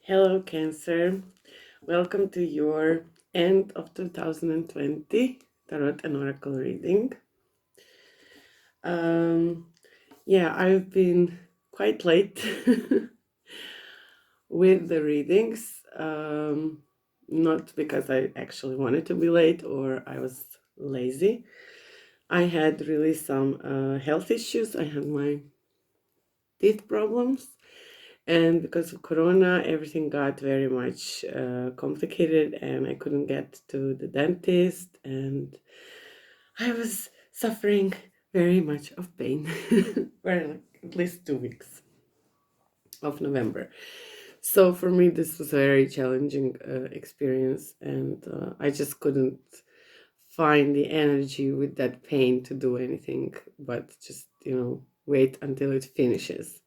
Hello, Cancer. Welcome to your end of 2020 Tarot and Oracle reading. I've been quite late with the readings. Not because I actually wanted to be late or I was lazy. I had really some health issues. I had my teeth problems. And because of Corona, everything got very much complicated and I couldn't get to the dentist and I was suffering very much of pain for at least 2 weeks of November. So for me, this was a very challenging experience and I just couldn't find the energy with that pain to do anything but just, wait until it finishes.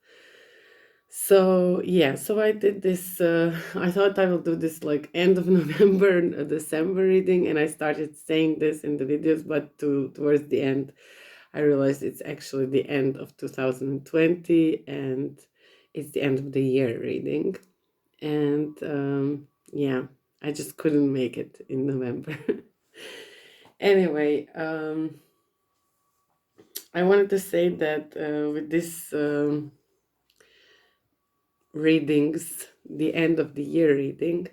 So I did this. I thought I will do this like end of November, December reading, and I started saying this in the videos, but towards the end, I realized it's actually the end of 2020, and it's the end of the year reading, and I just couldn't make it in November. Anyway, I wanted to say that with this. Readings, the end of the year reading,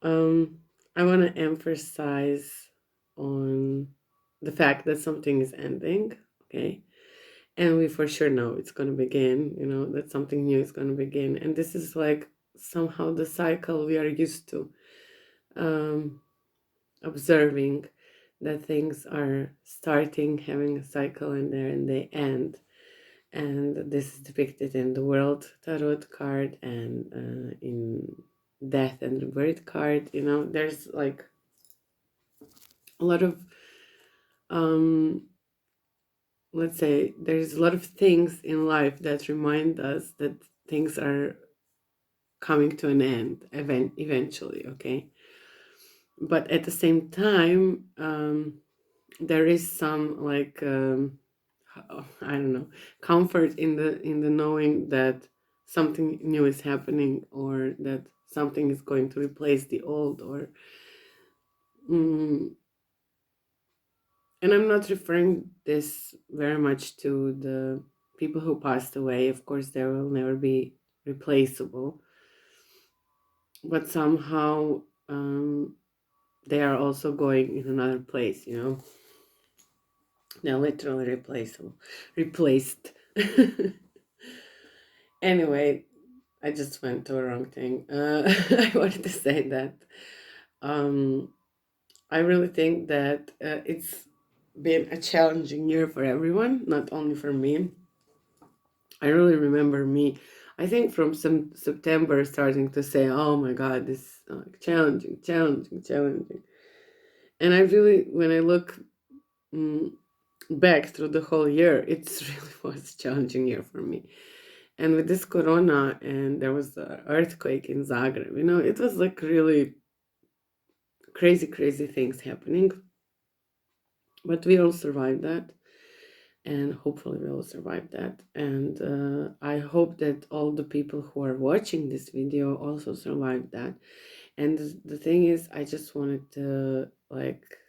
I want to emphasize on the fact that something is ending, okay? And we for sure know it's going to begin, that something new is going to begin. And this is like somehow the cycle we are used to observing, that things are starting, having a cycle in there, and they end. And this is depicted in the World Tarot card and in Death and Rebirth card. There's like a lot of, let's say, there's a lot of things in life that remind us that things are coming to an end eventually, okay? But at the same time, there is some like, I don't know, comfort in the knowing that something new is happening or that something is going to replace the old, or and I'm not referring this very much to the people who passed away. Of course, they will never be replaceable, but somehow they are also going in another place, they're literally replaced. Anyway, I just went to a wrong thing. I wanted to say that I really think that it's been a challenging year for everyone, not only for me. I really remember me, I think from some September, starting to say, oh my God, this is challenging. And I really, when I look back through the whole year, it really was a challenging year for me. And with this Corona, and there was an earthquake in Zagreb, it was like really crazy things happening. But we all survived that. And hopefully we will survive that. And I hope that all the people who are watching this video also survived that. And the thing is, I just wanted to like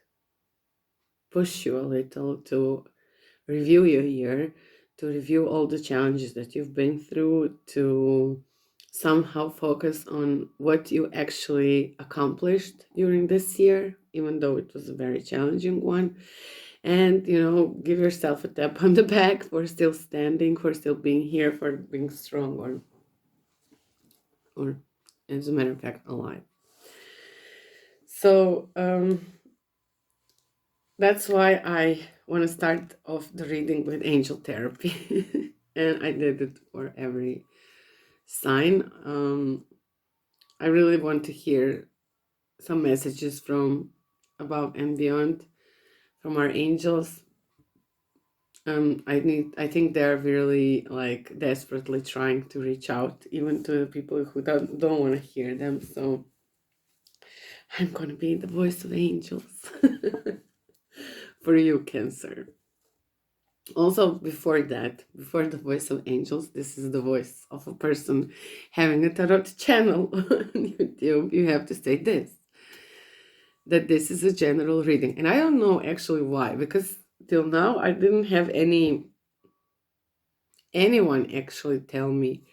push you a little to review your year, to review all the challenges that you've been through, to somehow focus on what you actually accomplished during this year, even though it was a very challenging one. And, give yourself a tap on the back for still standing, for still being here, for being strong, or as a matter of fact, alive. So that's why I want to start off the reading with angel therapy. And I did it for every sign. I really want to hear some messages from above and beyond, from our angels. I think they're really like desperately trying to reach out, even to the people who don't want to hear them. So I'm gonna be the voice of angels for you, Cancer. Also, before that, before the voice of angels, this is the voice of a person having a tarot channel on YouTube. You have to say this, that this is a general reading. And I don't know actually why, because till now I didn't have anyone actually tell me.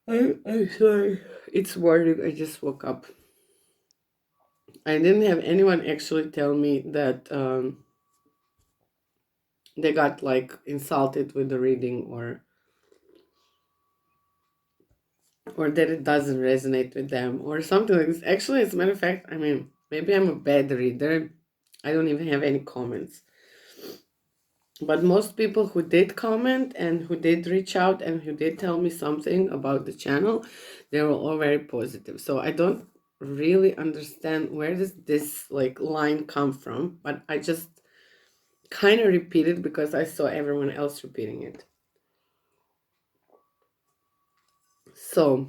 I'm sorry. It's morning. I just woke up. I didn't have anyone actually tell me that they got like insulted with the reading, or that it doesn't resonate with them or something like this. Actually, as a matter of fact, I mean, maybe I'm a bad reader. I don't even have any comments. But most people who did comment and who did reach out and who did tell me something about the channel, they were all very positive. So I don't really understand where does this like line come from, but I just kind of repeat it because I saw everyone else repeating it. So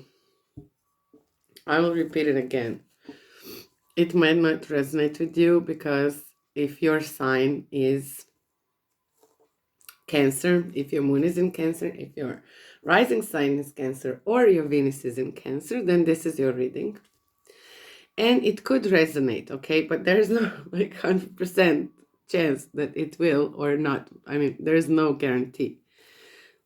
I will repeat it again. It might not resonate with you because if your sign is Cancer, if your moon is in Cancer, if your rising sign is Cancer, or your Venus is in Cancer, then this is your reading. And it could resonate, okay? But there's no like 100% chance that it will or not. I mean, there's no guarantee.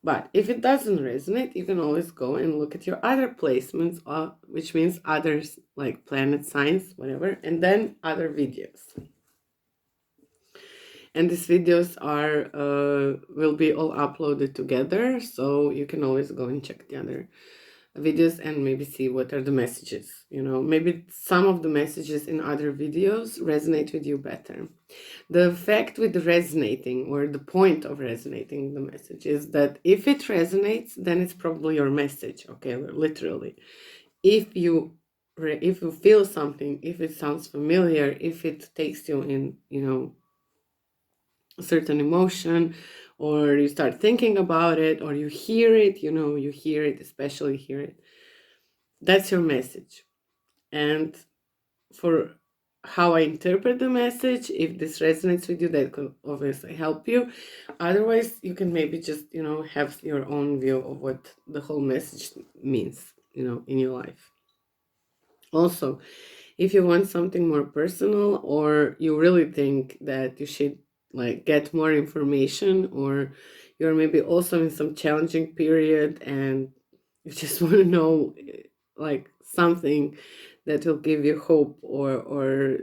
But if it doesn't resonate, you can always go and look at your other placements, which means others like planet signs, whatever, and then other videos. And these videos are will be all uploaded together, so you can always go and check the other videos and maybe see what are the messages. You know, maybe some of the messages in other videos resonate with you better. The fact with resonating, or the point of resonating the message, is that if it resonates, then it's probably your message. Okay, literally. If you feel something, if it sounds familiar, if it takes you in, a certain emotion, or you start thinking about it, or you hear it, especially hear it, that's your message. And for how I interpret the message, if this resonates with you, that could obviously help you. Otherwise, you can maybe just, have your own view of what the whole message means, in your life. Also, if you want something more personal, or you really think that you should like get more information, or you're maybe also in some challenging period and you just want to know like something that will give you hope, or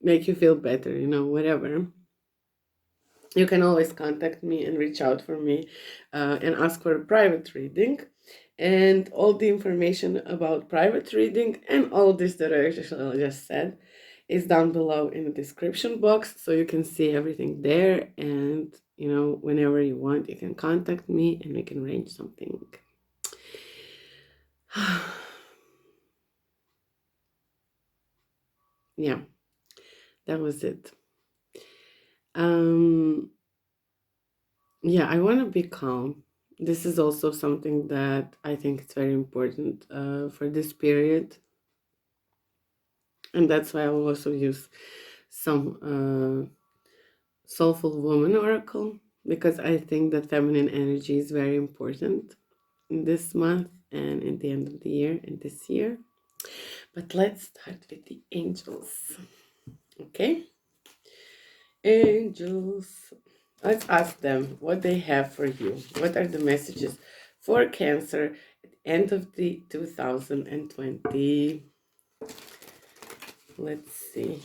make you feel better, whatever, you can always contact me and reach out for me and ask for a private reading. And all the information about private reading and all this that I just said is down below in the description box, so you can see everything there. And whenever you want, you can contact me and we can arrange something. Yeah, that was it. Yeah, I want to be calm. This is also something that I think is very important for this period. And that's why I will also use some Soulful Woman Oracle, because I think that feminine energy is very important in this month and in the end of the year and this year. But let's start with the angels. Okay? Angels. Let's ask them what they have for you. What are the messages for Cancer at the end of the 2020? Let's see.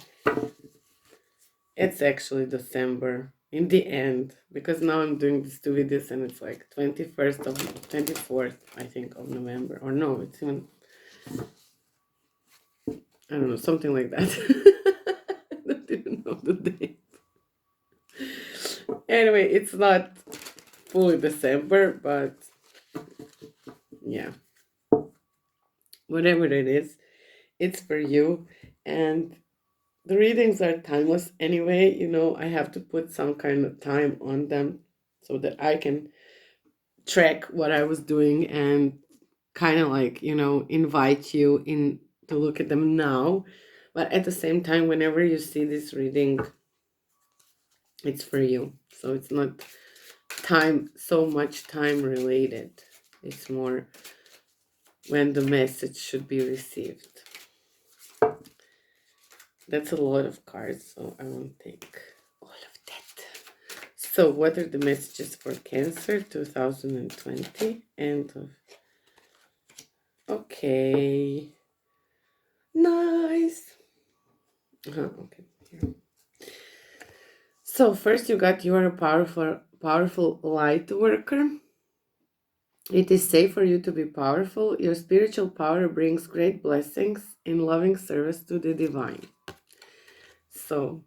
It's actually December in the end, because now I'm doing these two videos and it's like 24th, I think, of November. Or no, it's even, I don't know, something like that. I don't even know the date. Anyway, it's not fully December, but yeah. Whatever it is, it's for you. And the readings are timeless anyway. I have to put some kind of time on them so that I can track what I was doing and kind of like, invite you in to look at them now. But at the same time, whenever you see this reading It's for you. So it's not so much time related. It's more when the message should be received. That's a lot of cards, so I won't take all of that. So what are the messages for Cancer 2020? End of... Okay. Nice. Okay. Here. So first you got, you are a powerful light worker. It is safe for you to be powerful. Your spiritual power brings great blessings in loving service to the divine. So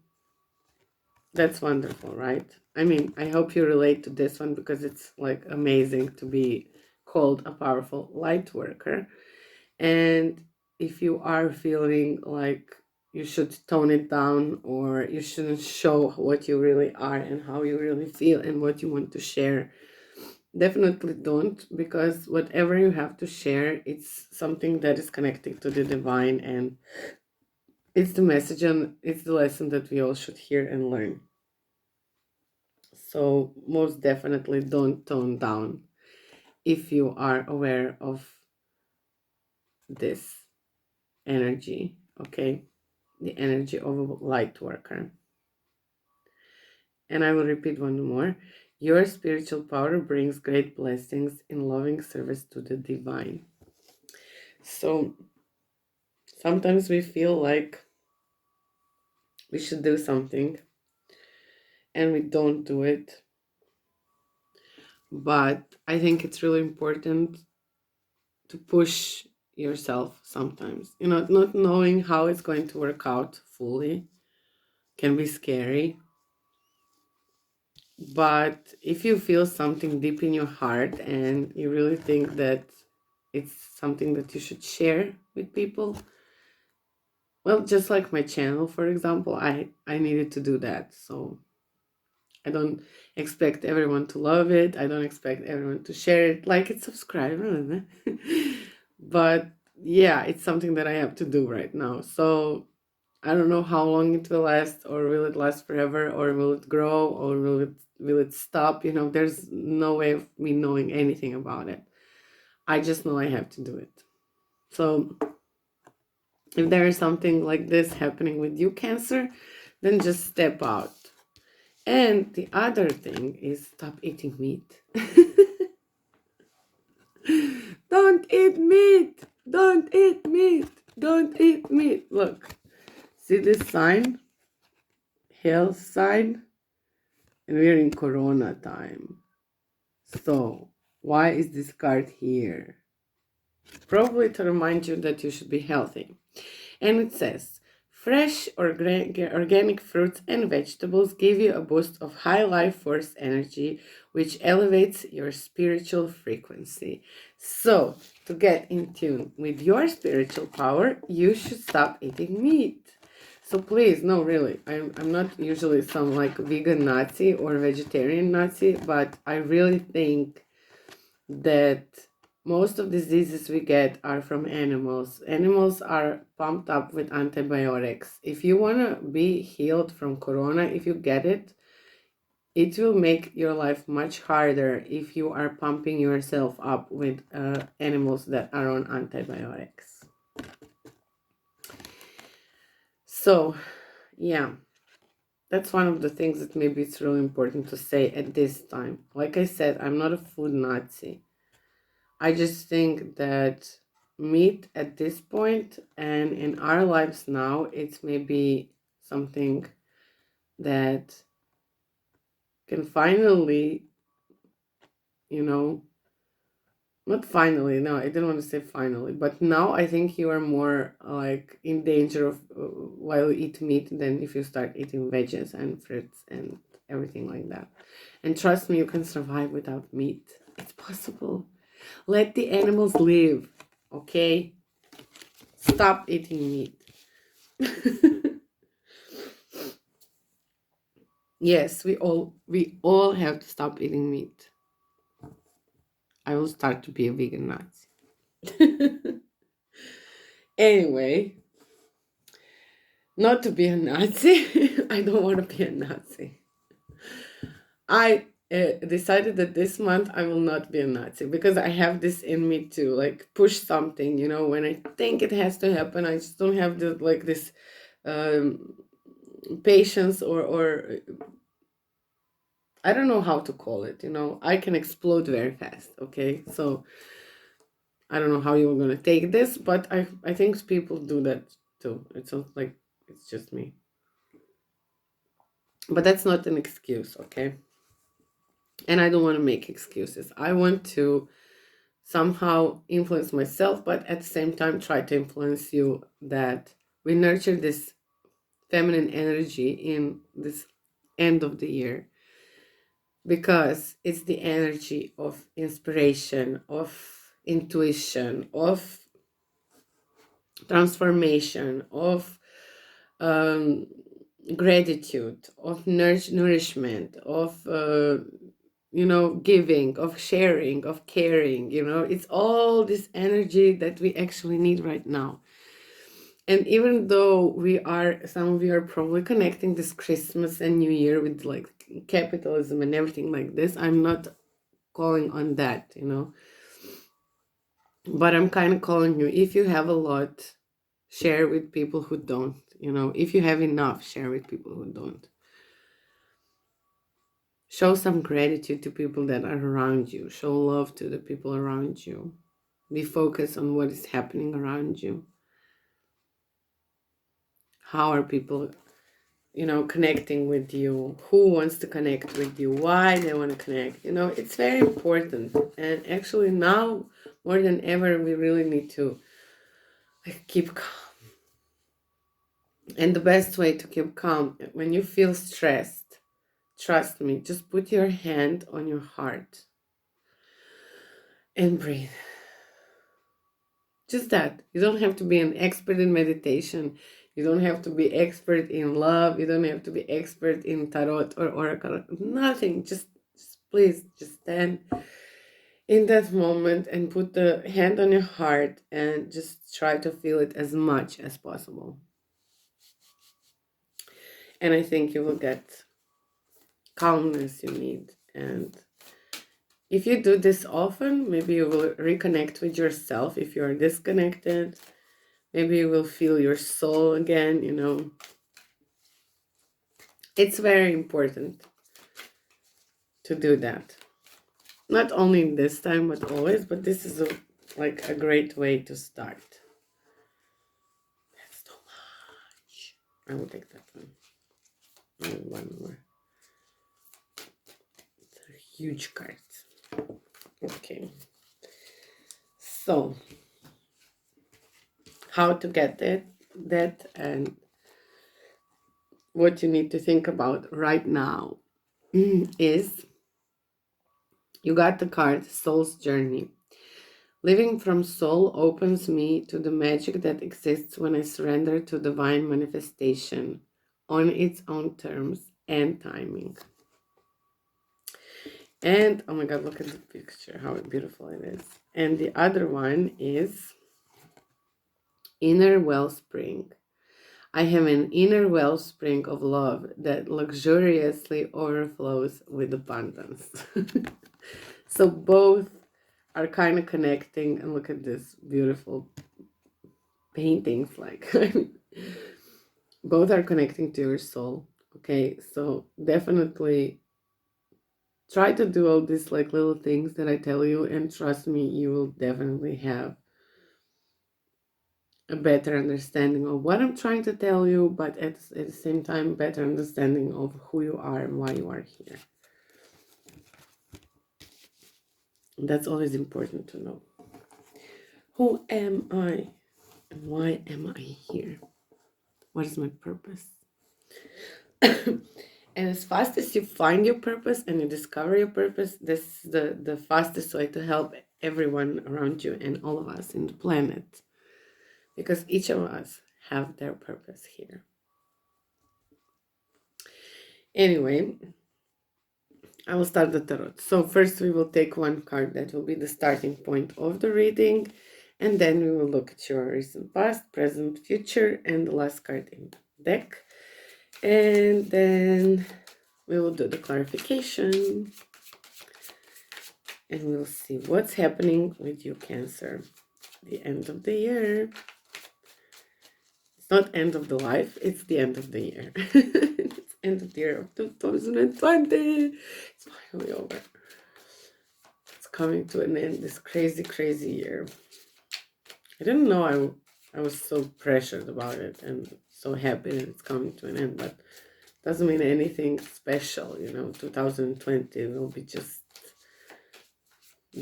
that's wonderful, right? I mean, I hope you relate to this one because it's like amazing to be called a powerful light worker. And if you are feeling like you should tone it down or you shouldn't show what you really are and how you really feel and what you want to share, definitely don't, because whatever you have to share, it's something that is connected to the divine, and it's the message and it's the lesson that we all should hear and learn. So most definitely don't tone down if you are aware of this energy, okay? The energy of a light worker. And I will repeat one more. Your spiritual power brings great blessings in loving service to the divine. So sometimes we feel like we should do something and we don't do it. But I think it's really important to push yourself sometimes. You know, not knowing how it's going to work out fully can be scary. But if you feel something deep in your heart and you really think that it's something that you should share with people, well, just like my channel, for example, I needed to do that. So I don't expect everyone to love it. I don't expect everyone to share it, like it, subscribe. But yeah, it's something that I have to do right now. So I don't know how long it will last, or will it last forever, or will it grow, or will it stop? You know, there's no way of me knowing anything about it. I just know I have to do it. So if there is something like this happening with you, Cancer, then just step out. And the other thing is stop eating meat. Don't eat meat. Don't eat meat. Don't eat meat. Look, see this sign? Health sign? And we're in Corona time. So, why is this card here? Probably to remind you that you should be healthy. And it says, fresh organic fruits and vegetables give you a boost of high life force energy, which elevates your spiritual frequency. So, to get in tune with your spiritual power, you should stop eating meat. So please, no, really, I'm not usually some like vegan Nazi or vegetarian Nazi, but I really think that most of diseases we get are from animals. Animals are pumped up with antibiotics. If you want to be healed from corona, if you get it, it will make your life much harder if you are pumping yourself up with animals that are on antibiotics. So, yeah, that's one of the things that maybe it's really important to say at this time. Like I said, I'm not a food Nazi. I just think that meat at this point and in our lives now, it's maybe something that can finally, you know, not finally, no, I didn't want to say finally, but now I think you are more like in danger of while you eat meat than if you start eating veggies and fruits and everything like that. And trust me, you can survive without meat. It's possible. Let the animals live, okay? Stop eating meat. Yes, we all have to stop eating meat. I will start to be a vegan Nazi. Anyway, not to be a Nazi. I don't want to be a Nazi. I decided that this month I will not be a Nazi, because I have this in me to like push something, you know, when I think it has to happen. I just don't have the like this um patience, or I don't know how to call it, you know. I can explode very fast, okay? So I don't know how you're gonna take this, but I think people do that too. It's not like it's just me. But that's not an excuse, okay? And I don't want to make excuses. I want to somehow influence myself, but at the same time try to influence you, that we nurture this feminine energy in this end of the year, because it's the energy of inspiration, of intuition, of transformation, of um, gratitude, of nourishment, of you know, giving, of sharing, of caring. You know, it's all this energy that we actually need right now. And even though some of you are probably connecting this Christmas and New Year with like capitalism and everything like this, I'm not calling on that, you know. But I'm kind of calling you, if you have a lot, share with people who don't, you know. If you have enough, share with people who don't. Show some gratitude to people that are around you. Show love to the people around you. Be focused on what is happening around you. How are people, you know, connecting with you? Who wants to connect with you? Why they want to connect? You know, it's very important. And actually now, more than ever, we really need to like keep calm. And the best way to keep calm, when you feel stressed, trust me, just put your hand on your heart and breathe. Just that. You don't have to be an expert in meditation. You don't have to be expert in love. You don't have to be expert in tarot or oracle. Nothing. Just please, just stand in that moment and put the hand on your heart and just try to feel it as much as possible. And I think you will get calmness you need. And if you do this often, maybe you will reconnect with yourself if you are disconnected. Maybe you will feel your soul again, you know. It's very important to do that. Not only this time, but always. But this is like a great way to start. That's too much. I will take that one. One more. It's a huge card. Okay. So, how to get that and what you need to think about right now is, you got the card Soul's Journey. Living from soul opens me to the magic that exists when I surrender to divine manifestation on its own terms and timing. And oh my god, look at the picture, how beautiful it is. And the other one is Inner Wellspring. I have an inner wellspring of love that luxuriously overflows with abundance. So both are kind of connecting, and look at this beautiful paintings, like both are connecting to your soul. Okay, so definitely try to do all these like little things that I tell you, and trust me, you will definitely have a better understanding of what I'm trying to tell you, but at the same time, better understanding of who you are and why you are here. That's always important to know. Who am I? And why am I here? What is my purpose? And as fast as you find your purpose and you discover your purpose, this is the fastest way to help everyone around you and all of us in the planet. Because each of us have their purpose here. Anyway, I will start the tarot. So first we will take one card that will be the starting point of the reading. And then we will look at your recent past, present, future, and the last card in the deck. And then we will do the clarification and we'll see what's happening with you, Cancer. The end of the year. It's not end of the life, it's the end of the year. It's end of the year of 2020. It's finally over. It's coming to an end, this crazy, crazy year. I didn't know I was so pressured about it and so happy that it's coming to an end, but doesn't mean anything special, 2020 will be just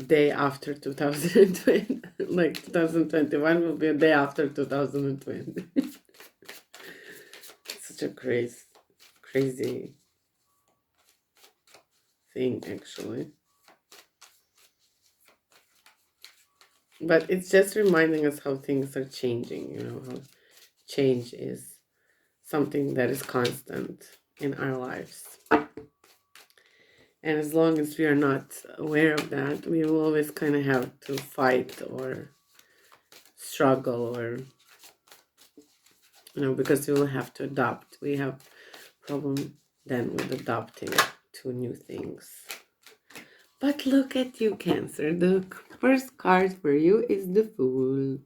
day after 2020. Like 2021 will be a day after 2020. Such a crazy thing, actually. But it's just reminding us how things are changing, how change is something that is constant in our lives. And as long as we are not aware of that, we will always kind of have to fight or struggle or, because we will have to adapt. We have problem then with adapting to new things. But look at you, Cancer. The first card for you is the Fool.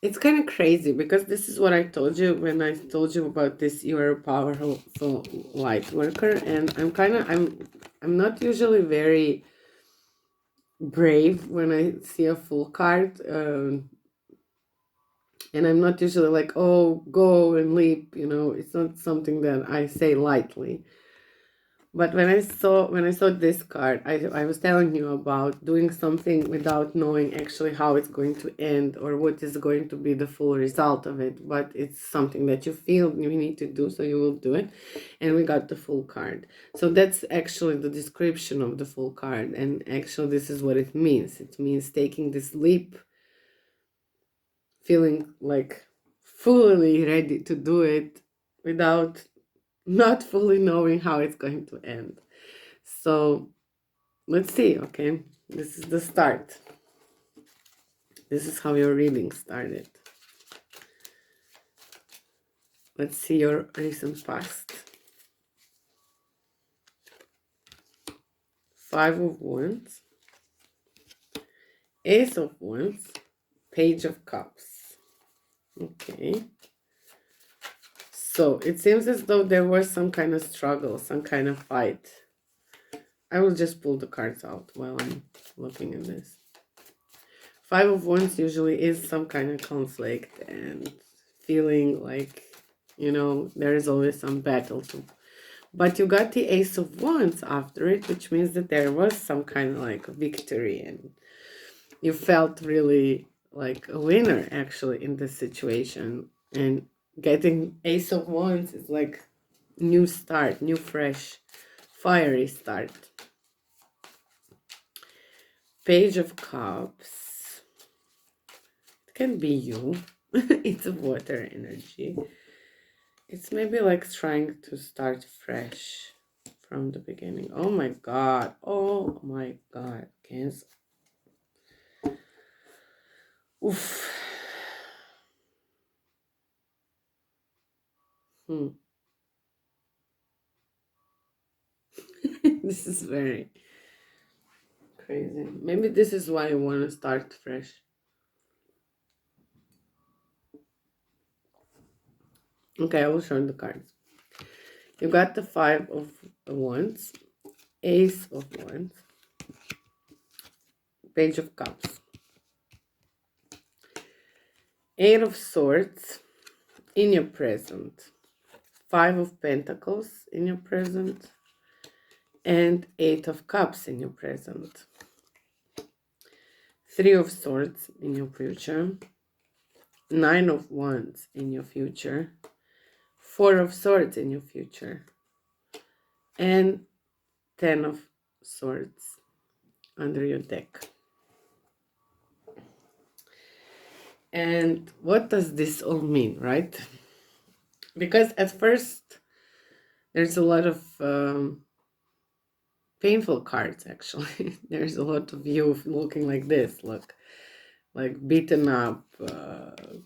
It's kind of crazy because this is what I told you when I told you about this. You are a powerful light worker, and I'm not usually very brave when I see a full card, and I'm not usually like, oh, go and leap. It's not something that I say lightly. But when I saw this card, I was telling you about doing something without knowing actually how it's going to end or what is going to be the full result of it. But it's something that you feel you need to do, so you will do it. And we got the full card. So that's actually the description of the full card. And actually this is what it means. It means taking this leap, feeling like fully ready to do it without not fully knowing how it's going to end. So let's see, okay? This is the start. This is how your reading started. Let's see your recent past. 5 of Wands, Ace of Wands, Page of Cups. Okay. So it seems as though there was some kind of struggle, some kind of fight. I will just pull the cards out while I'm looking at this. 5 of Wands usually is some kind of conflict and feeling like, there is always some battle too. But you got the Ace of Wands after it, which means that there was some kind of like victory and you felt really like a winner actually in this situation. And getting Ace of Wands is like new start, new fresh, fiery start. Page of Cups. It can be you. It's a water energy. It's maybe like trying to start fresh from the beginning. Oh my God. Oh my God. Cancer. Oof. This is very crazy. Maybe this is why I want to start fresh. Okay, I will show the cards. You got the 5 of Wands, Ace of Wands, Page of Cups, 8 of Swords in your present, 5 of Pentacles in your present, and 8 of Cups in your present, 3 of Swords in your future, 9 of Wands in your future, 4 of Swords in your future, and 10 of Swords under your deck. And what does this all mean, right? Because at first, there's a lot of painful cards, actually. There's a lot of you looking like this, look. like beaten up,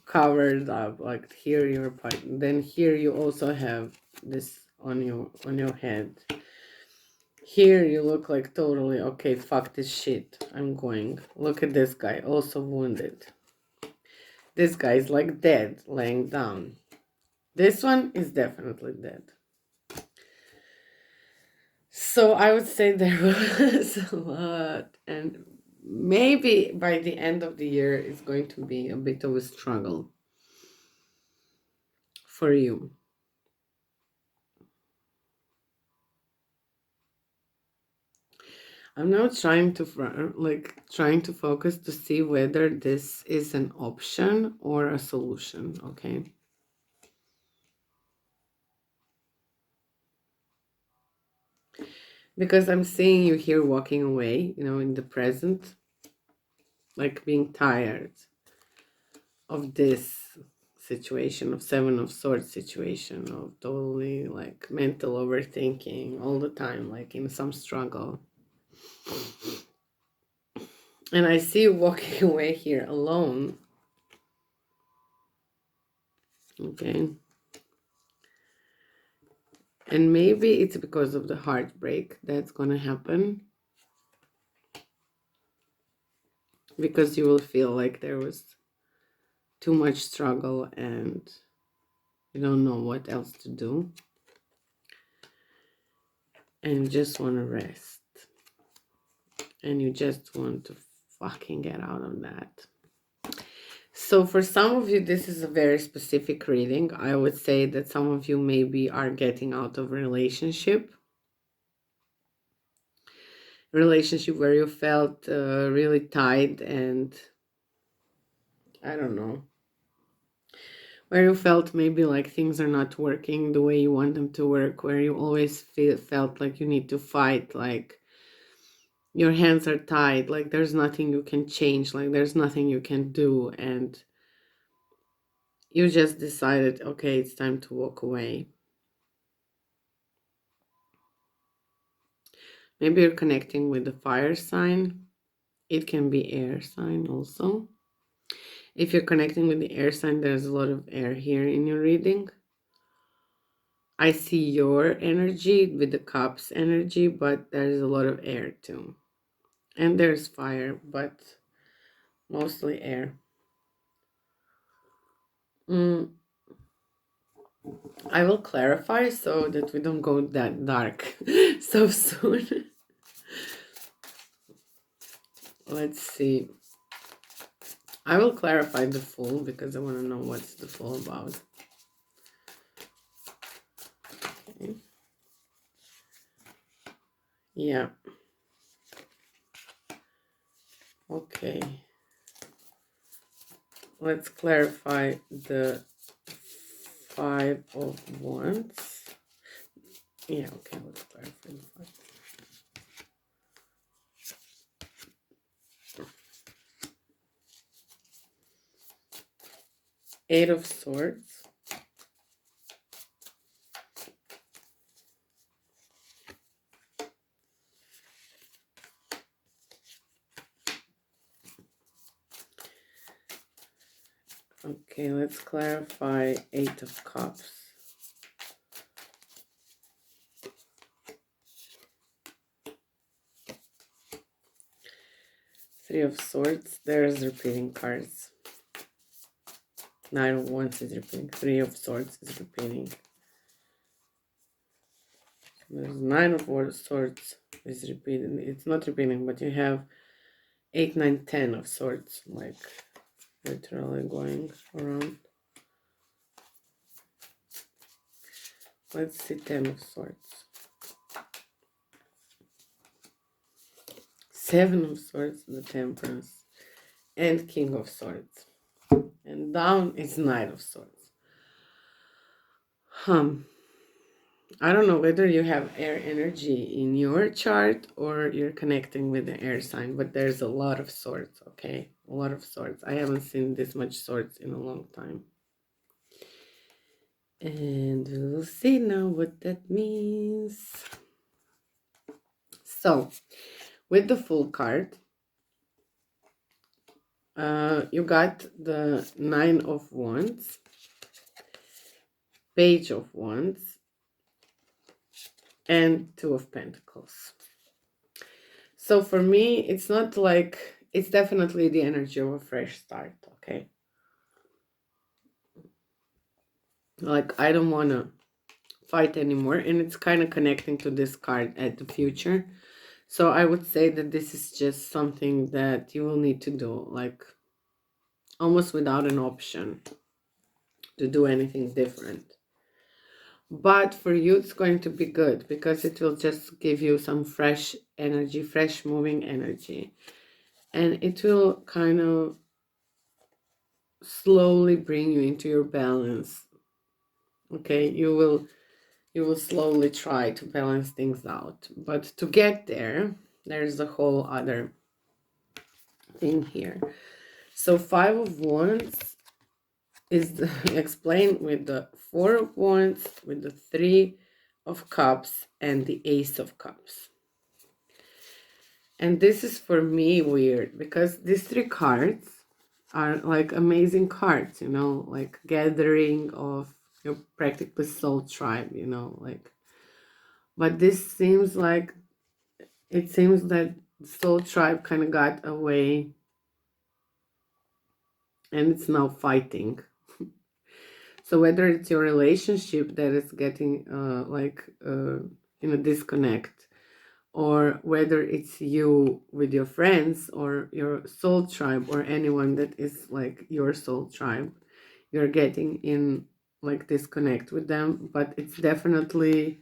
covered up, like here you're part. Then here you also have this on your head. Here you look like totally okay, fuck this shit, I'm going. Look at this guy, also wounded. This guy is like dead, laying down. This one is definitely dead. So I would say there was a lot, and maybe by the end of the year it's going to be a bit of a struggle for you. I'm now trying to focus to see whether this is an option or a solution, okay? Because I'm seeing you here walking away, in the present, like being tired of this situation, of Seven of Swords situation, of totally like mental overthinking all the time, like in some struggle. And I see you walking away here alone. Okay. And maybe it's because of the heartbreak that's going to happen. Because you will feel like there was too much struggle and you don't know what else to do. And you just want to rest. And you just want to fucking get out of that. So for some of you, this is a very specific reading. I would say that some of you maybe are getting out of a relationship where you felt really tied and I don't know, where you felt maybe like things are not working the way you want them to work, where you always felt like you need to fight, like your hands are tied, like there's nothing you can change, like there's nothing you can do, and you just decided, okay, it's time to walk away. Maybe you're connecting with the fire sign. It can be air sign also. If you're connecting with the air sign, there's a lot of air here in your reading. I see your energy with the cups energy, but there's a lot of air too. And there's fire, but mostly air. I will clarify so that we don't go that dark so soon. Let's see. I will clarify the Fool because I want to know what's the Fool about. Okay. Yeah. Okay. Let's clarify the Five of Wands. Yeah, okay, let's clarify the five. Eight of Swords. Okay, let's clarify Eight of Cups. Three of Swords. There's repeating cards. Nine of Wands is repeating. Three of Swords is repeating. There's Nine of Swords is repeating. It's not repeating, but you have 8, 9, 10 of Swords, like literally going around. Let's see 10 of Swords. 7 of Swords, the Temperance, and King of Swords. And down is Knight of Swords. I don't know whether you have air energy in your chart or you're connecting with the air sign, but there's a lot of swords, okay? A lot of swords. I haven't seen this much swords in a long time. And we'll see now what that means. So, with the Fool card, You got the Nine of Wands, Page of Wands, and Two of Pentacles. So for me, it's not like, it's definitely the energy of a fresh start, okay? Like, I don't want to fight anymore, and it's kind of connecting to this card at the future. So I would say that this is just something that you will need to do, like almost without an option to do anything different. But for you, it's going to be good because it will just give you some fresh energy, fresh moving energy. And it will kind of slowly bring you into your balance. Okay, you will slowly try to balance things out. But to get there, there's a whole other thing here. So Five of Wands is explained with the Four of Wands, with the Three of Cups, and the Ace of Cups. And this is for me weird because these three cards are like amazing cards, you know, like gathering of your practically soul tribe, you know, like. But this seems like, it seems that soul tribe kind of got away and it's now fighting. So whether it's your relationship that is getting in a disconnect, or whether it's you with your friends or your soul tribe or anyone that is like your soul tribe, you're getting in like disconnect with them, but it's definitely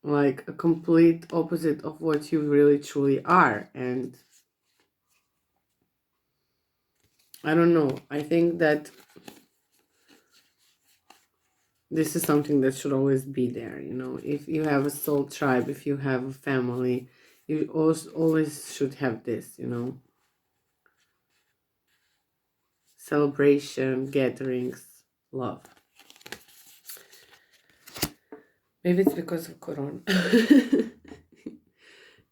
like a complete opposite of what you really truly are. And I don't know, I think that this is something that should always be there, you know. If you have a soul tribe, if you have a family, you also always should have this, you know. Celebration, gatherings, love. Maybe it's because of Corona.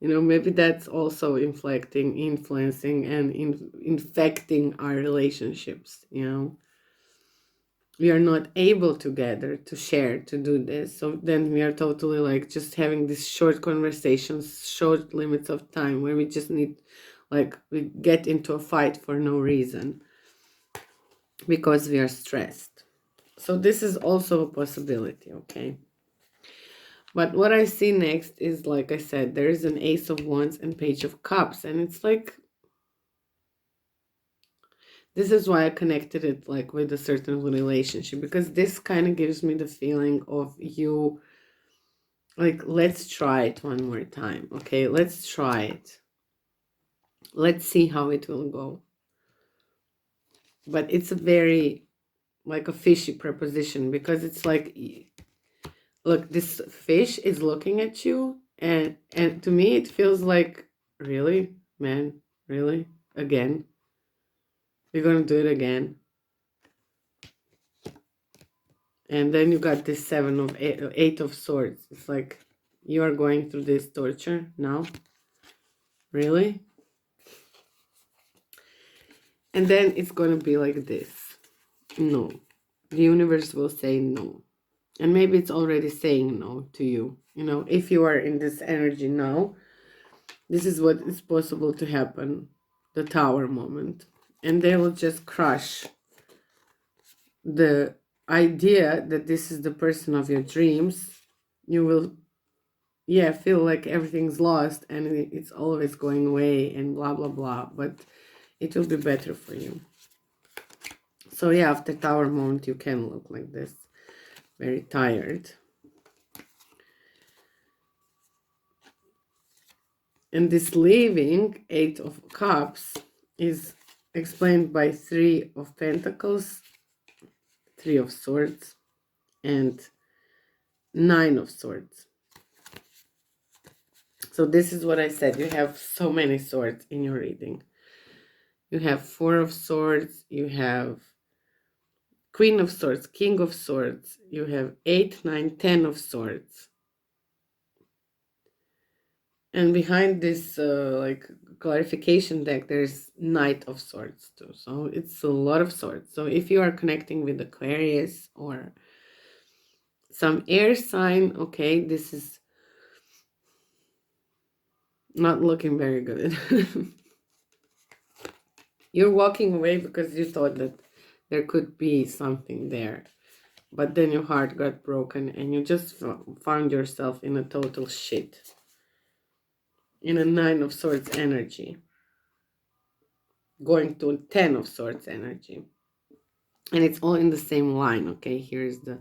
You know, maybe that's also influencing, and infecting our relationships, you know. We are not able to gather, to share, to do this. So then we are totally like just having these short conversations, short limits of time where we just need, like, we get into a fight for no reason because we are stressed. So this is also a possibility, okay? But what I see next is, like I said, there is an Ace of Wands and Page of Cups. And it's like, this is why I connected it like with a certain relationship, because this kind of gives me the feeling of you, like, let's try it one more time, okay? Let's try it. Let's see how it will go. But it's a very, like, a fishy proposition, because it's like, look, this fish is looking at you, and to me it feels like, really, man, really, again, you're gonna do it again. And then you got this eight of swords. It's like, you are going through this torture now, really. And then it's gonna be like this. No, the universe will say no. And maybe it's already saying no to you. You know, if you are in this energy now, this is what is possible to happen. The Tower moment. And they will just crush the idea that this is the person of your dreams. You will, yeah, feel like everything's lost and it's always going away and blah, blah, blah. But it will be better for you. So yeah, after Tower moment, you can look like this. Very tired. And this leaving, Eight of Cups, is explained by Three of Pentacles, Three of Swords, and Nine of Swords. So this is what I said. You have so many swords in your reading. You have Four of Swords, you have Queen of Swords, King of Swords, you have 8, 9, 10 of Swords. And behind this like clarification deck, there's Knight of Swords too. So it's a lot of swords. So if you are connecting with Aquarius or some air sign, okay, this is not looking very good. You're walking away because you thought that there could be something there. But then your heart got broken and you just found yourself in a total shit. In a 9 of Swords energy. Going to 10 of Swords energy. And it's all in the same line, okay? Here's the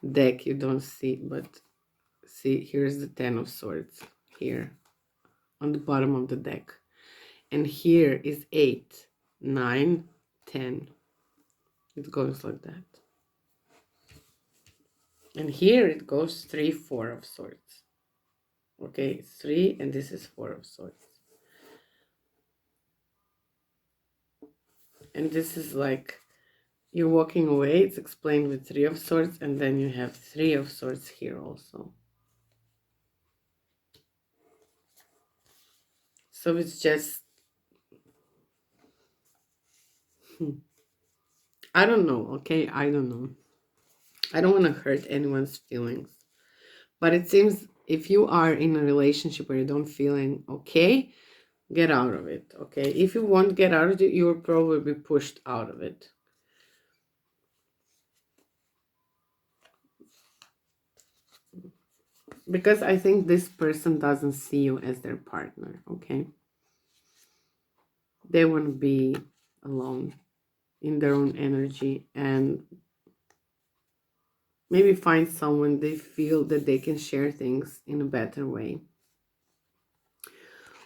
deck. You don't see, but see, here's the 10 of Swords. Here. On the bottom of the deck. And here is 8, 9, 10. It goes like that. And here it goes 3, 4 of Swords. Okay, 3, and this is 4 of Swords. And this is like, you're walking away. It's explained with 3 of Swords, and then you have 3 of Swords here also. So it's just, I don't know, okay? I don't know. I don't want to hurt anyone's feelings. But it seems if you are in a relationship where you don't feeling okay, get out of it, okay? If you won't get out of it, you will probably be pushed out of it. Because I think this person doesn't see you as their partner, okay? They want to be alone in their own energy and maybe find someone they feel that they can share things in a better way.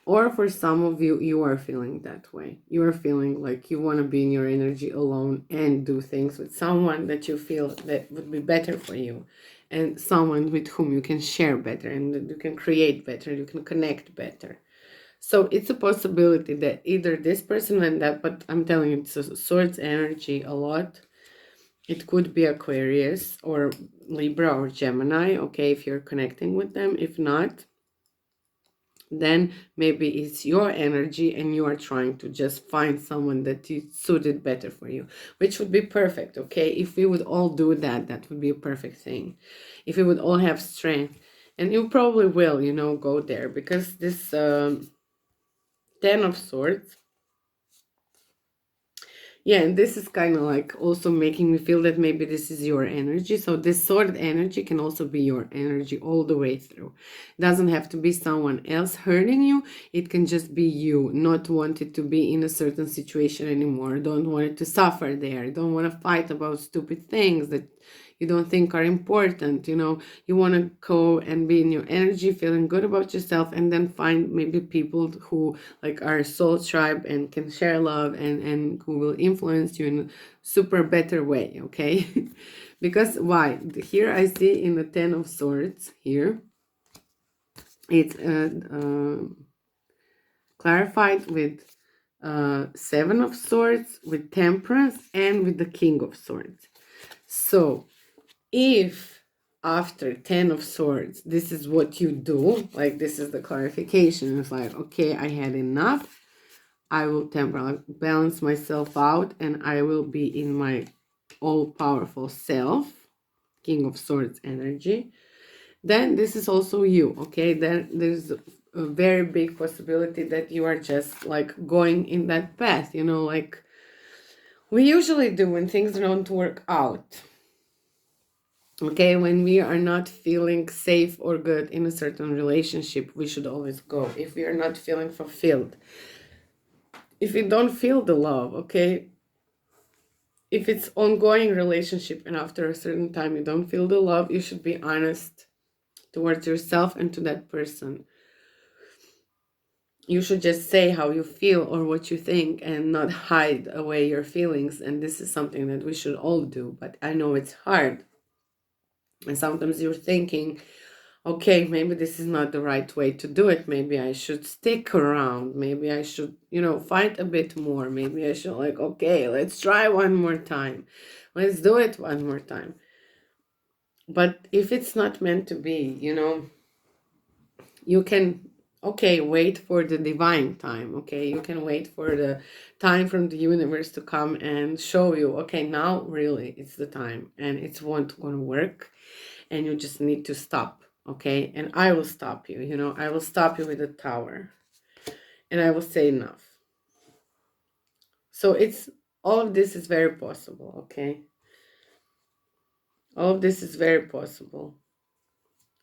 Or for some of you, you are feeling that way. You are feeling like you want to be in your energy alone and do things with someone that you feel that would be better for you. And someone with whom you can share better and that you can create better, you can connect better. So it's a possibility that either this person and that, but I'm telling you, it's a Swords energy a lot. It could be Aquarius or Libra or Gemini, okay, if you're connecting with them. If not, then maybe it's your energy and you are trying to just find someone that is suited better for you, which would be perfect, okay? If we would all do that, that would be a perfect thing. If we would all have strength, and you probably will, you know, go there, because this 10 of Swords, yeah, and this is kind of like also making me feel that maybe this is your energy. So this sword energy can also be your energy all the way through. It doesn't have to be someone else hurting you. It can just be you not wanting to be in a certain situation anymore. Don't want it to suffer there. Don't want to fight about stupid things that you don't think are important. You know, you want to go and be in your energy, feeling good about yourself, and then find maybe people who like are soul tribe and can share love and who will influence you in a super better way, okay? Because why? Here I see in the 10 of Swords here, it's clarified with 7 of Swords, with Temperance, and with the King of Swords. So if after 10 of Swords, this is what you do, like this is the clarification, it's like, okay, I had enough, I will balance myself out and I will be in my all-powerful self, King of Swords energy, then this is also you, okay? Then there's a very big possibility that you are just like going in that path, you know, like we usually do when things don't work out. Okay, when we are not feeling safe or good in a certain relationship, we should always go. If we are not feeling fulfilled, if we don't feel the love, okay, if it's ongoing relationship and after a certain time you don't feel the love, you should be honest towards yourself and to that person. You should just say how you feel or what you think and not hide away your feelings. And this is something that we should all do, but I know it's hard. And sometimes you're thinking, okay, maybe this is not the right way to do it. Maybe I should stick around. Maybe I should, you know, fight a bit more. Maybe I should like, okay, let's try one more time. Let's do it one more time. But if it's not meant to be, you know, you can okay, wait for the divine time. Okay, you can wait for the time from the universe to come and show you, okay, now really it's the time and it's won't gonna work, and you just need to stop. Okay, and I will stop you, you know, I will stop you with a tower, and I will say enough. So it's all of this is very possible. Okay, all of this is very possible.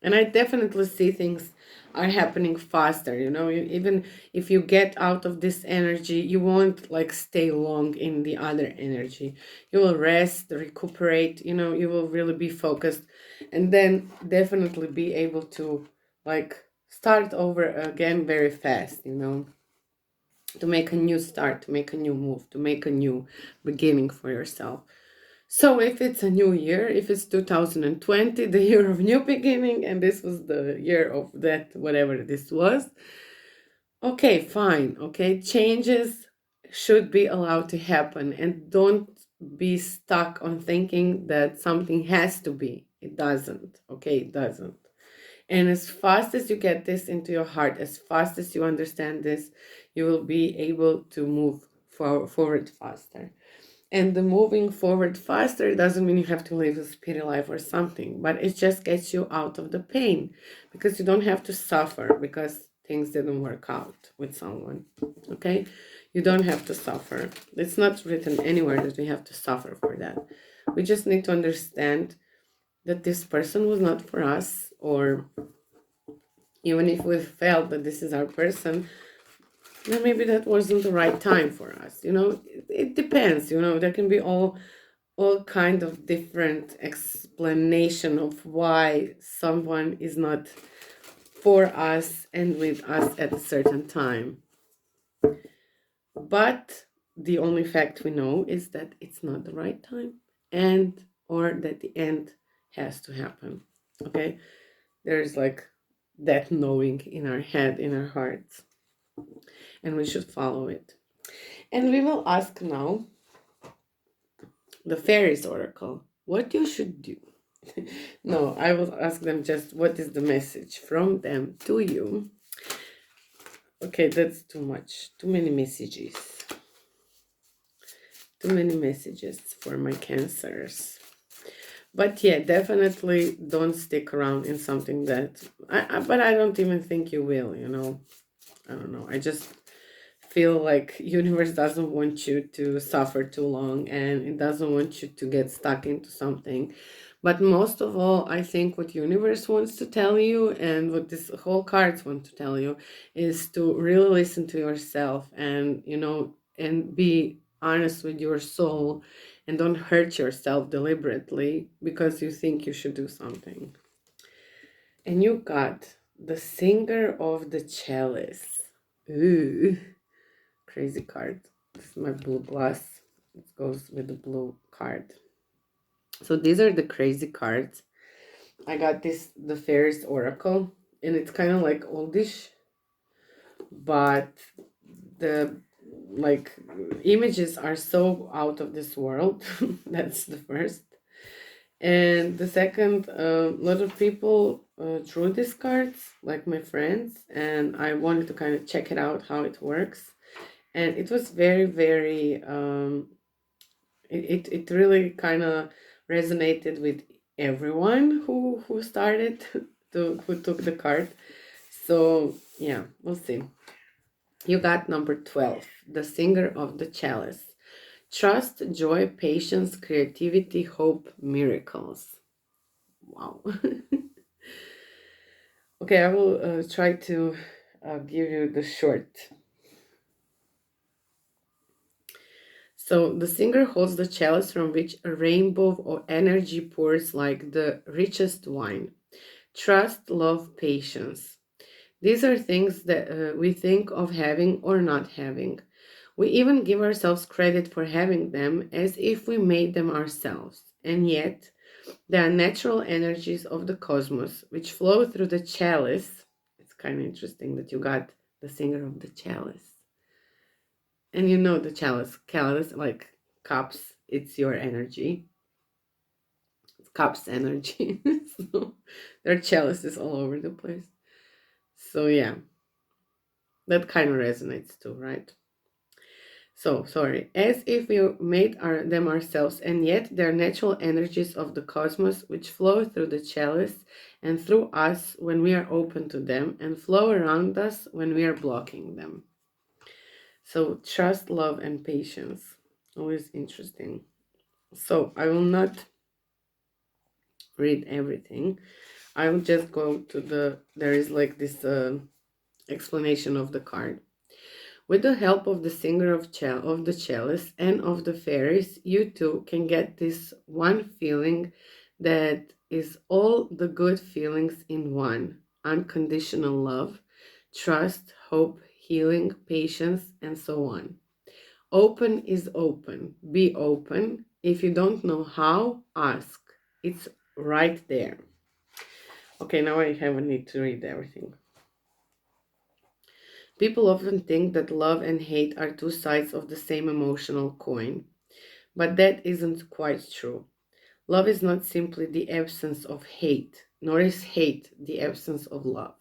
And I definitely see things are happening faster, you know. Even if you get out of this energy, you won't like stay long in the other energy. You will rest, recuperate, you know, you will really be focused, and then definitely be able to like start over again very fast, you know, to make a new start, to make a new move, to make a new beginning for yourself. So if it's a new year, if it's 2020, the year of new beginning, and this was the year of that, whatever this was, okay, fine. Okay, changes should be allowed to happen, and don't be stuck on thinking that something has to be. It doesn't. Okay, it doesn't. And as fast as you get this into your heart, as fast as you understand this, you will be able to move forward faster. And the moving forward faster doesn't mean you have to live a speedy life or something, but it just gets you out of the pain, because you don't have to suffer because things didn't work out with someone. Okay? You don't have to suffer. It's not written anywhere that we have to suffer for that. We just need to understand that this person was not for us, or even if we felt that this is our person, then maybe that wasn't the right time for us. You know, it depends. You know, there can be all kind of different explanation of why someone is not for us and with us at a certain time. But the only fact we know is that it's not the right time, and or that the end has to happen. Okay, there's like that knowing in our head, in our hearts, and we should follow it. And we will ask now the Fairies Oracle what you should do. No, I will ask them just what is the message from them to you. Okay, that's too much. Too many messages. Too many messages for my Cancers. But yeah, definitely don't stick around in something that but I don't even think you will, you know. I don't know. I just feel like universe doesn't want you to suffer too long, and it doesn't want you to get stuck into something. But most of all, I think what universe wants to tell you, and what this whole cards want to tell you, is to really listen to yourself, and you know, and be honest with your soul, and don't hurt yourself deliberately because you think you should do something. And you got the Singer of the Chalice. Ooh, crazy card. This is my blue glass. It goes with the blue card. So these are the crazy cards. I got this, the Fairies Oracle, and it's kind of like oldish, but the like images are so out of this world. That's the first. And the second, a lot of people drew these cards, like my friends, and I wanted to kind of check it out, how it works. And it was very, very, it really kind of resonated with everyone who started, who took the card. So yeah, we'll see. You got number 12, the Singer of the Chalice. Trust, joy, patience, creativity, hope, miracles. Wow. Okay, I will try to give you the short. So the singer holds the chalice from which a rainbow of energy pours like the richest wine. Trust, love, patience. These are things that we think of having or not having. We even give ourselves credit for having them as if we made them ourselves. And yet, they are natural energies of the cosmos which flow through the chalice. It's kind of interesting that you got the singer of the chalice. And you know the chalice like cups, it's your energy. It's cups energy. So there are chalices all over the place. So yeah. That kind of resonates too, right? So, sorry, as if we made them ourselves, and yet they're natural energies of the cosmos which flow through the chalice and through us when we are open to them, and flow around us when we are blocking them. So, trust, love, and patience. Always interesting. So, I will not read everything. I will just go to there is like this explanation of the card. With the help of the singer of the chalice and of the fairies, you too can get this one feeling that is all the good feelings in one: unconditional love, trust, hope, healing, patience, and so on. Open is open. Be open. If you don't know how, ask. It's right there. Okay, now I have a need to read everything. People often think that love and hate are two sides of the same emotional coin, but that isn't quite true. Love is not simply the absence of hate, nor is hate the absence of love.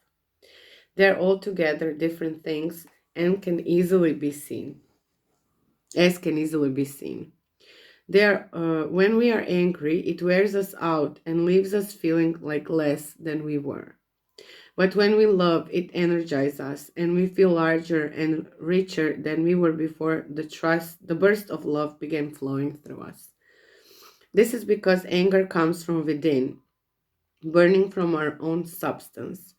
They're altogether different things and can easily be seen, as can easily be seen. When we are angry, it wears us out and leaves us feeling like less than we were. But when we love, it energizes us and we feel larger and richer than we were before the burst of love began flowing through us. This is because anger comes from within, burning from our own substance,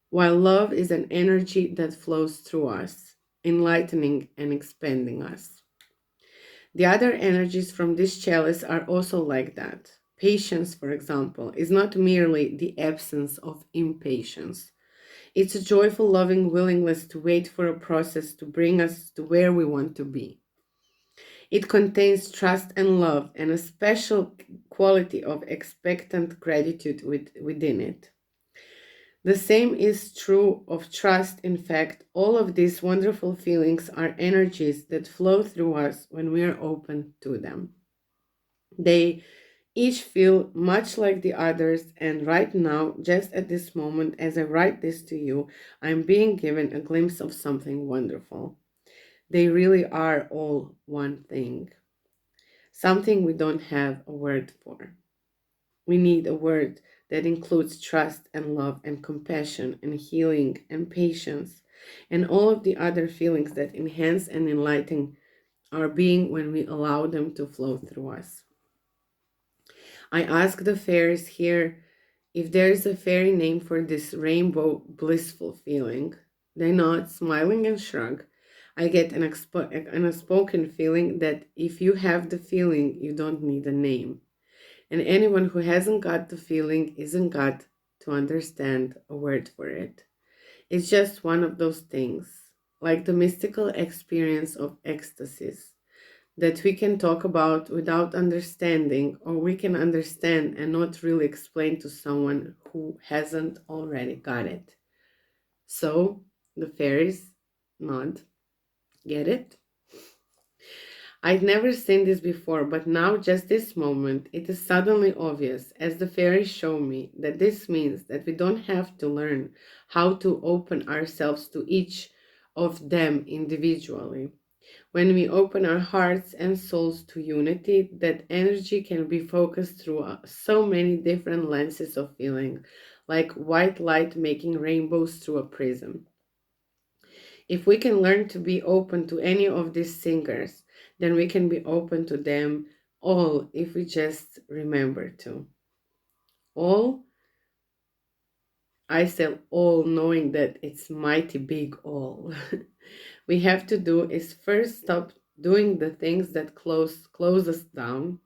while love is an energy that flows through us, enlightening and expanding us. The other energies from this chalice are also like that. Patience, for example, is not merely the absence of impatience. It's a joyful, loving willingness to wait for a process to bring us to where we want to be. It contains trust and love and a special quality of expectant gratitude within it. The same is true of trust. In fact, all of these wonderful feelings are energies that flow through us when we are open to them. They each feel much like the others, and right now, just at this moment, as I write this to you, I'm being given a glimpse of something wonderful. They really are all one thing, something we don't have a word for. We need a word that includes trust and love and compassion and healing and patience and all of the other feelings that enhance and enlighten our being when we allow them to flow through us. I ask the fairies here if there is a fairy name for this rainbow blissful feeling. They nod, smiling and shrug. I get an unspoken feeling that if you have the feeling, you don't need a name. And anyone who hasn't got the feeling isn't got to understand a word for it. It's just one of those things, like the mystical experience of ecstasies, that we can talk about without understanding, or we can understand and not really explain to someone who hasn't already got it. So, the fairies nod. Get it? I'd never seen this before, but now, just this moment, it is suddenly obvious as the fairies show me that this means that we don't have to learn how to open ourselves to each of them individually. When we open our hearts and souls to unity, that energy can be focused through so many different lenses of feeling, like white light making rainbows through a prism. If we can learn to be open to any of these singers, then we can be open to them all if we just remember to. All, I say all, knowing that it's mighty big all. We have to do is first stop doing the things that close us down.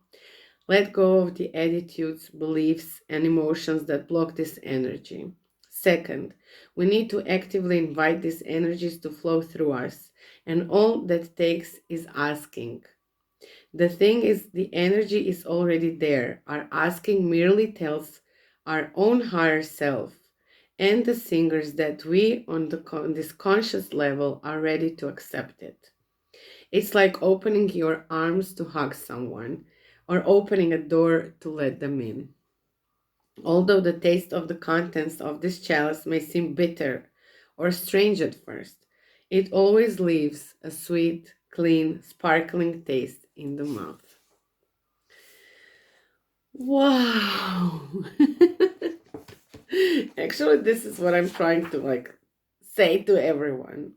Let go of the attitudes, beliefs, and emotions that block this energy. Second, we need to actively invite these energies to flow through us, and all that takes is asking. The thing is, the energy is already there. Our asking merely tells our own higher self and the singers that we, on this conscious level, are ready to accept it. It's like opening your arms to hug someone or opening a door to let them in. Although the taste of the contents of this chalice may seem bitter or strange at first, It always leaves a sweet, clean, sparkling taste in the mouth. Wow. Actually, this is what I'm trying to say to everyone.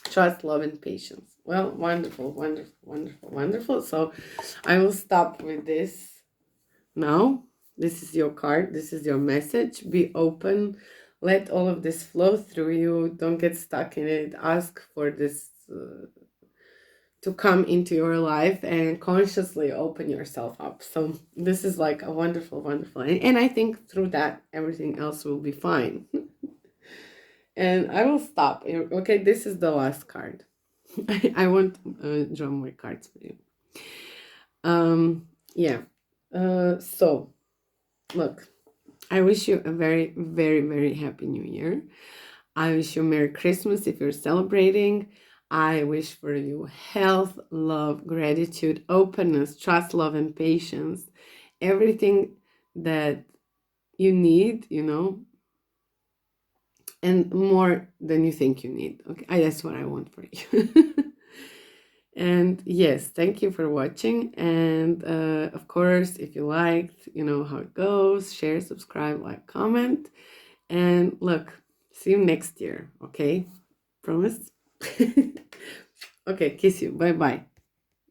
Trust, love, and patience. Well, wonderful, wonderful, wonderful, wonderful. So I will stop with this now. This is your card. This is your message. Be open. Let all of this flow through you. Don't get stuck in it. Ask for this to come into your life and consciously open yourself up. So this is like a wonderful, wonderful. And I think through that, everything else will be fine. And I will stop. Okay, this is the last card. I won't draw more cards for you. Yeah. So, look, I wish you a very, very, very happy New Year. I wish you Merry Christmas if you're celebrating. I wish for you health, love, gratitude, openness, trust, love, and patience. Everything that you need, and more than you think you need. Okay, that's what I want for you. And yes, thank you for watching. And of course, if you liked, you know how it goes. Share, subscribe, like, comment. And look, see you next year. Okay, promise. Okay, kiss you. Bye bye.